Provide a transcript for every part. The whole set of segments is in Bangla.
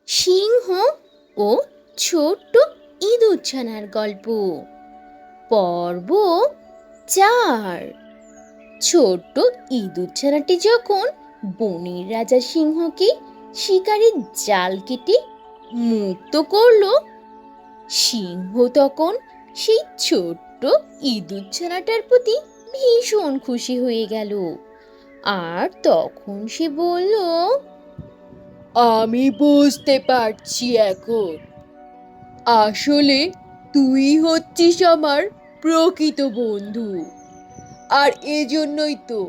সিংহ ও ছোট্ট ইঁদুরছানার গল্প। পর্ব ৪। ছোট্ট ইঁদুরছানাটি যখন বনের রাজা সিংহকে শিকারের জাল কেটে মুক্ত করলো, সিংহ তখন সেই ছোট্ট ইঁদুরছানাটার প্রতি ভীষণ খুশি হয়ে গেল। আর তখন সে বলল, আমি বুঝতে পারছি এখন, আসলে তুই হচ্ছিস আমার প্রকৃত বন্ধু। আর এজন্যই তো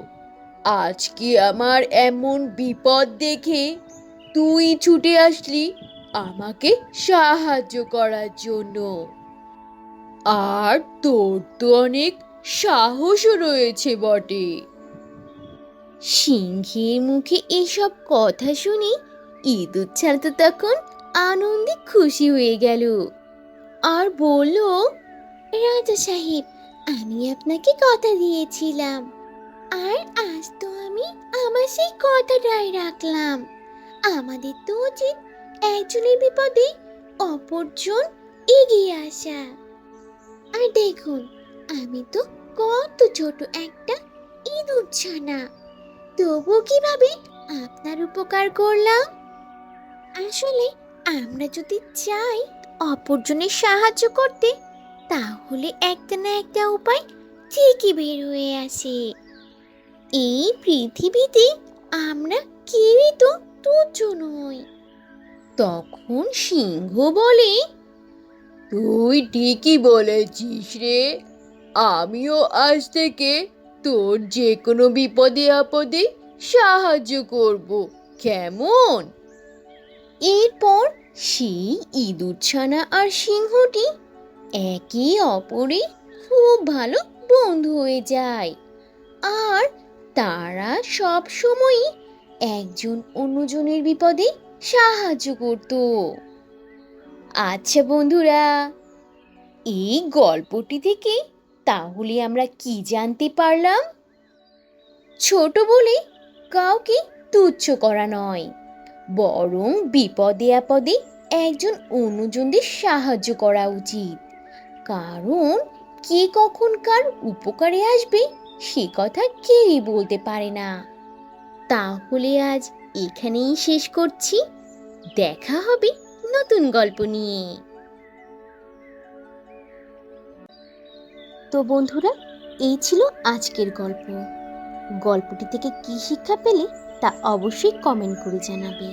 আজকে আমার এমন বিপদ দেখে তুই ছুটে আসলি আমাকে সাহায্য করার জন্য। আর তোর তো অনেক সাহসও রয়েছে বটে। সিংহের মুখে এসব কথা শুনে ইঁদুরছানাটা তখন আনন্দে খুশি হয়ে গেল আর বলল, রাজা সাহেব, আমি আপনাকে কথা দিয়েছিলাম, আর আজ তো আমি আমার সেই কথাটাই রাখলাম। আমাদের তো উচিত একজনের বিপদে অপরজন এগিয়ে আসা। আর দেখুন, আমি তো কত ছোট একটা ইঁদুরছানা, তবু কিভাবে আপনার উপকার করলাম। আসলে আমরা যদি চাই অপরজনের সাহায্য করতে, তাহলে একটা না একটা উপায় ঠিকই বের হয়ে আসে। এই পৃথিবীতে আমরা কেউই তো তুচ্ছ নই। তখন সিংহ বলে, তুই ঠিকই বলেছিস রে। আমিও আজ থেকে তোর যে কোনো বিপদে আপদে সাহায্য করব, কেমন? এরপর সেই ইঁদুরছানা আর সিংহটি একে অপরে খুব ভালো বন্ধু হয়ে যায়। আর তারা সব সময়ই একজন অন্যজনের বিপদে সাহায্য করত। আচ্ছা বন্ধুরা, এই গল্পটি থেকে তাহলে আমরা কি জানতে পারলাম? ছোট বলে কাউকে তুচ্ছ করা নয়, বরং বিপদে আপদে একজন অন্যজনদের সাহায্য করা উচিত। কারণ কে কখন কার উপকারে আসবে সে কথা কেউই বলতে পারে না। তাহলে আজ এখানেই শেষ করছি। দেখা হবে নতুন গল্প নিয়ে। তো বন্ধুরা, এই ছিল আজকের গল্প। গল্পটি থেকে কি শিক্ষা পেলে তা অবশ্যই কমেন্ট করে জানাবে।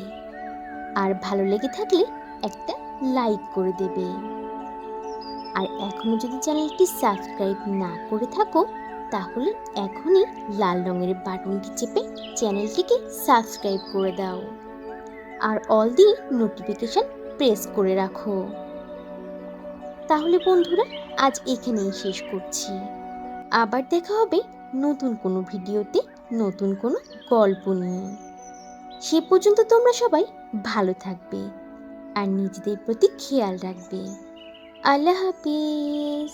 আর ভালো লেগে থাকলে একটা লাইক করে দেবে। আর এখনো যদি চ্যানেলটি সাবস্ক্রাইব না করে থাকো, তাহলে এখনই লাল রঙের বাটনটি চেপে চ্যানেলটিকে সাবস্ক্রাইব করে দাও। আর অল দি নোটিফিকেশন প্রেস করে রাখো। তাহলে বন্ধুরা, আজ এখানেই শেষ করছি। আবার দেখা হবে নতুন কোনো ভিডিওতে, নতুন কোনো গল্প নিয়ে। সে পর্যন্ত তোমরা সবাই ভালো থাকবে আর নিজেদের প্রতি খেয়াল রাখবে। আল্লাহ হাফিজ।